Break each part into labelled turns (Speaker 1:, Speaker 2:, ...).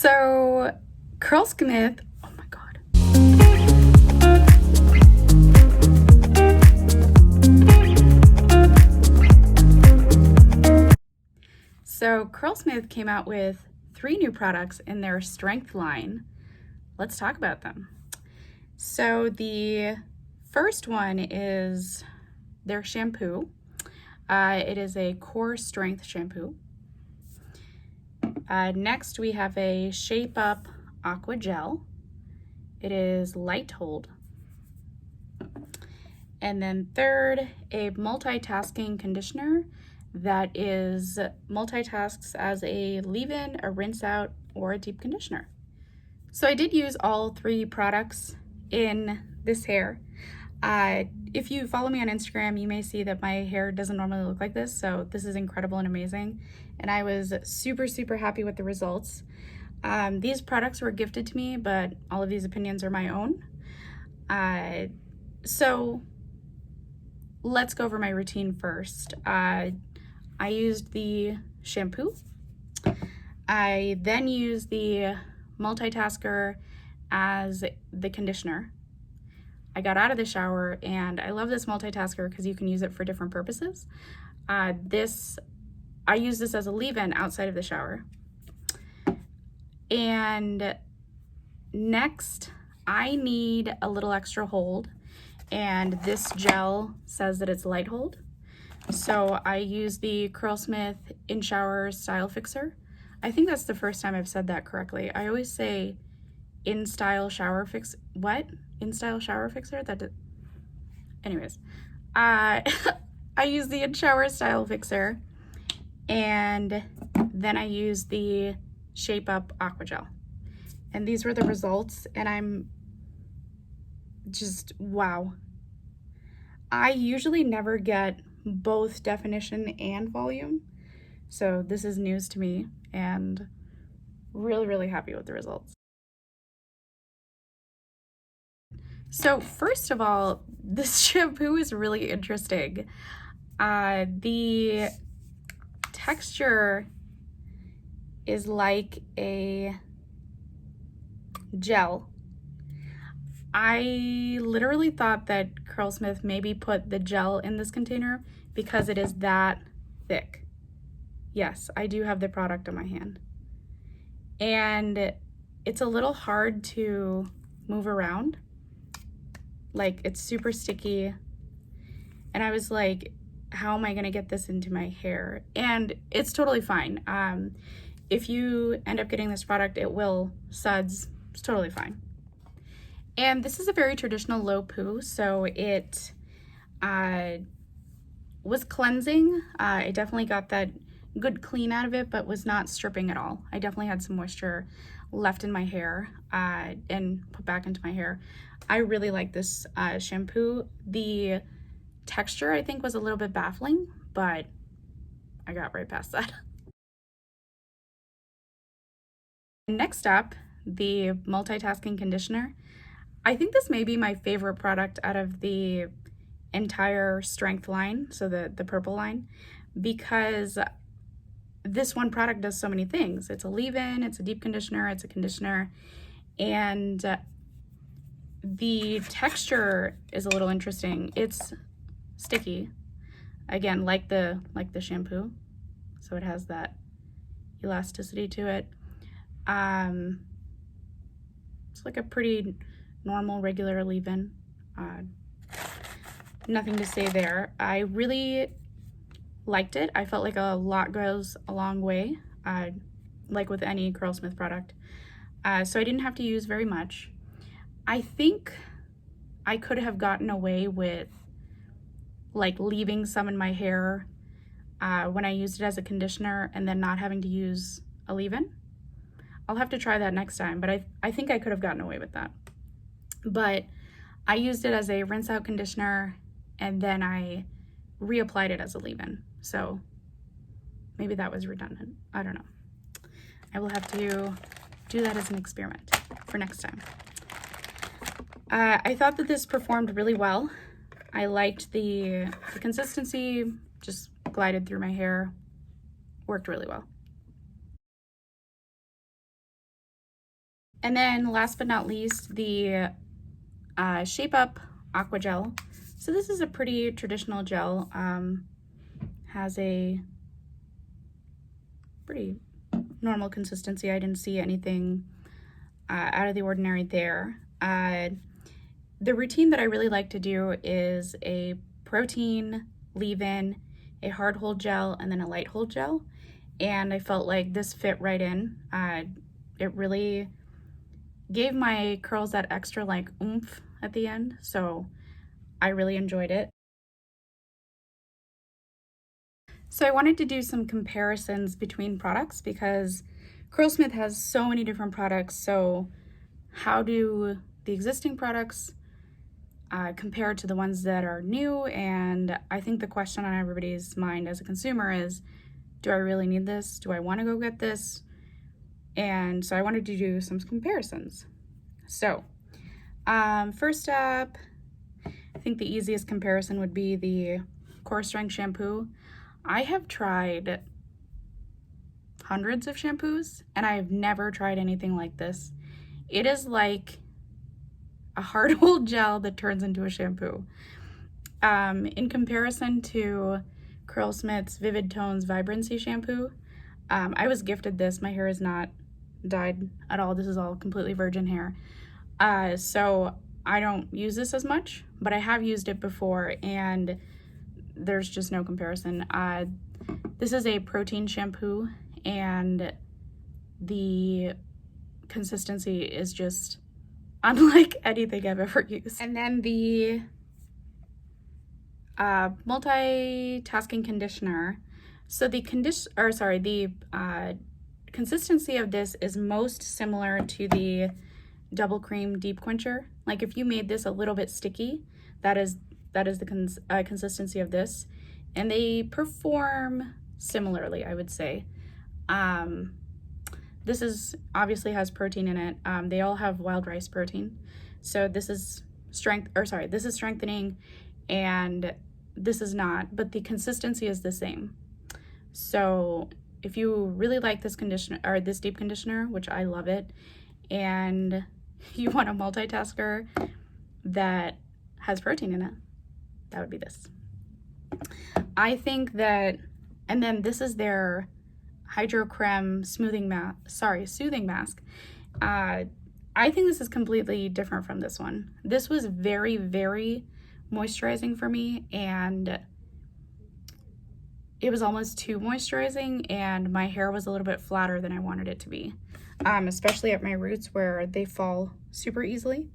Speaker 1: So, Curlsmith, oh my God. So, Curlsmith came out with 3 new products in their strength line. Let's talk about them. So, the first one is their shampoo. It is a core strength shampoo. Next, we have a Shape Up Aqua Gel. It is light hold. And then third, a multitasking conditioner that is multitasks as a leave-in, a rinse out, or a deep conditioner. So I did use all 3 products in this hair. If you follow me on Instagram, you may see that my hair doesn't normally look like this, so this is incredible and amazing. And I was super happy with the results. These products were gifted to me, but all of these opinions are my own. So let's go over my routine first. I used the shampoo. I then used the multitasker as the conditioner. I got out of the shower, and I love this multitasker because you can use it for different purposes. I use this as a leave-in outside of the shower. And next, I need a little extra hold, and this gel says that it's light hold. So I use the Curlsmith In Shower Style Fixer. I think that's the first time I've said that correctly. I always say In Style Shower Fix. What? In Style Shower Fixer? Anyways, I use the In Shower Style Fixer, and then I use the Shape Up Aqua Gel. And these were the results, and I'm just, wow. I usually never get both definition and volume, so this is news to me, and really happy with the results. So first of all, this shampoo is really interesting. The texture is like a gel. I literally thought that Curlsmith maybe put the gel in this container because it is that thick. Yes, I do have the product on my hand. And it's a little hard to move around. Like, it's super sticky. And I was like, how am I gonna get this into my hair? And it's totally fine. If you end up getting this product, it will suds. It's totally fine. And this is a very traditional low poo, so it was cleansing. I definitely got that good clean out of it, but was not stripping at all. I definitely had some moisture left in my hair and put back into my hair. I really like this shampoo. The texture, I think, was a little bit baffling, but I got right past that. Next up, the multitasking conditioner. I think this may be my favorite product out of the entire strength line, so the purple line, because this one product does so many things. It's a leave-in, it's a deep conditioner, it's a conditioner, and the texture is a little interesting. It's sticky, again, like the shampoo, so it has that elasticity to it. It's like a pretty normal, regular leave-in. Nothing to say there. I really liked it. I felt like a lot goes a long way, like with any Curlsmith product. So I didn't have to use very much. I think I could have gotten away with like leaving some in my hair when I used it as a conditioner and then not having to use a leave-in. I'll have to try that next time, but I think I could have gotten away with that. But I used it as a rinse out conditioner, and then I reapplied it as a leave-in. So maybe that was redundant. I don't know. I will have to do that as an experiment for next time. I thought that this performed really well. I liked the consistency, just glided through my hair, worked really well. And then last but not least, the Shape Up Aqua Gel. So this is a pretty traditional gel, has a pretty normal consistency. I didn't see anything out of the ordinary there. The routine that I really like to do is a protein leave-in, a hard hold gel, and then a light hold gel. And I felt like this fit right in. It really gave my curls that extra like oomph at the end, so I really enjoyed it. So I wanted to do some comparisons between products because Curlsmith has so many different products. So how do the existing products compare to the ones that are new? And I think the question on everybody's mind as a consumer is, do I really need this? Do I want to go get this? And so I wanted to do some comparisons. So first up, I think the easiest comparison would be the Core Strength shampoo. I have tried hundreds of shampoos and I have never tried anything like this. It is like a hard hold gel that turns into a shampoo. In comparison to Curlsmith's Vivid Tones Vibrancy shampoo, I was gifted this. My hair is not dyed at all. This is all completely virgin hair. So I don't use this as much, but I have used it before and there's just no comparison. This is a protein shampoo and the consistency is just unlike anything I've ever used. And then the multitasking conditioner. So the consistency of this is most similar to the Double Cream Deep Quencher. Like if you made this a little bit sticky, that is the consistency of this, and they perform similarly, I would say. This is obviously has protein in it. They all have wild rice protein, so this is this is strengthening, and this is not, but the consistency is the same. So if you really like this conditioner or this deep conditioner, which I love it, and you want a multitasker that has protein in it, that would be this. I think that, and then this is their Hydro Creme soothing mask. I think this is completely different from this one. This was very, very moisturizing for me, and it was almost too moisturizing, and my hair was a little bit flatter than I wanted it to be, especially at my roots where they fall super easily.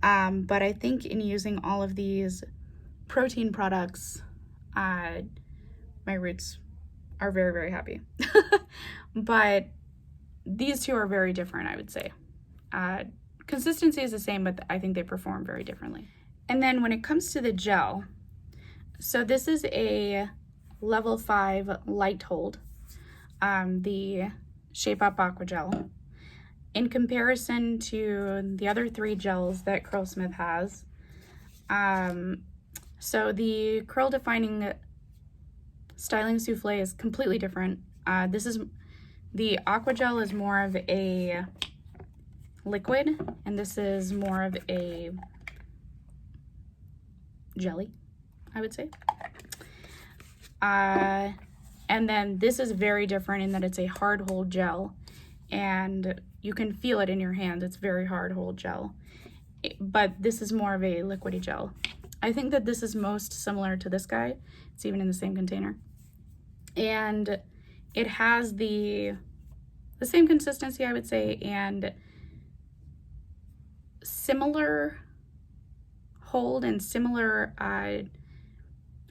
Speaker 1: But I think in using all of these protein products, my roots are very, very happy. But these two are very different, I would say. Consistency is the same, but I think they perform very differently. And then when it comes to the gel, so this is a level 5 light hold, the Shape Up Aqua Gel. In comparison to the other 3 gels that Curlsmith has, so the Curl Defining Styling Souffle is completely different. This is, the Aqua Gel is more of a liquid, and this is more of a jelly, I would say. And then this is very different in that it's a hard hold gel, and you can feel it in your hand. It's very hard hold gel, but this is more of a liquidy gel. I think that this is most similar to this guy. It's even in the same container, and it has the same consistency, I would say, and similar hold and similar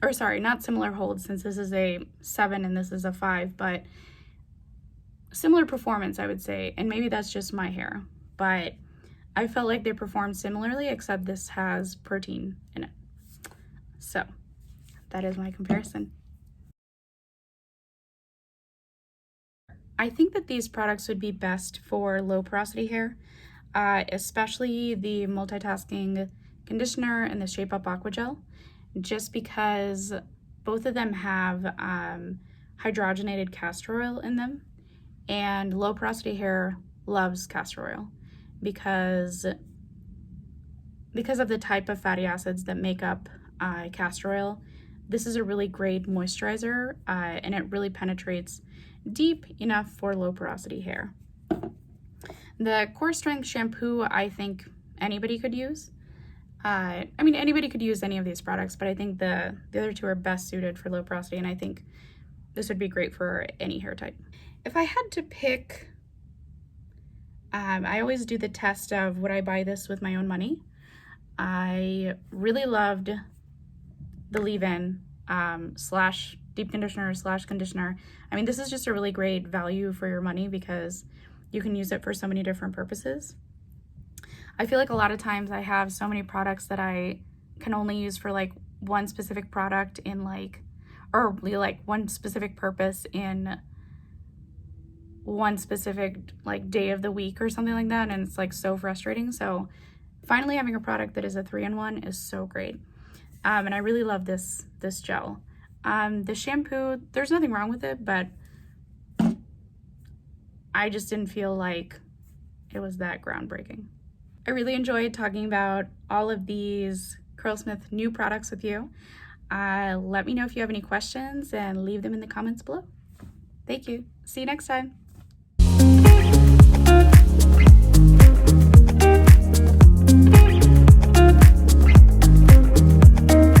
Speaker 1: or sorry, not similar hold, since this is a 7 and this is a 5, but similar performance, I would say. And maybe that's just my hair, but I felt like they performed similarly, except this has protein in it. So that is my comparison. I think that these products would be best for low porosity hair, especially the multitasking conditioner and the Shape Up Aqua Gel, just because both of them have hydrogenated castor oil in them, and low porosity hair loves castor oil. because of the type of fatty acids that make up castor oil. This is a really great moisturizer, and it really penetrates deep enough for low porosity hair. The Core Strength shampoo, I think anybody could use. I mean, anybody could use any of these products, but I think the other two are best suited for low porosity, and I think this would be great for any hair type. If I had to pick, I always do the test of would I buy this with my own money. I really loved the leave-in slash deep conditioner slash conditioner. I mean, this is just a really great value for your money because you can use it for so many different purposes. I feel like a lot of times I have so many products that I can only use for like one specific product in like, or like one specific purpose in one specific like day of the week or something like that, and it's like so frustrating. So finally having a product that is a 3-in-1 is so great. And I really love this gel. The shampoo, there's nothing wrong with it, but I just didn't feel like it was that groundbreaking. I really enjoyed talking about all of these Curlsmith new products with you. Let me know if you have any questions and leave them in the comments below. Thank you. See you next time.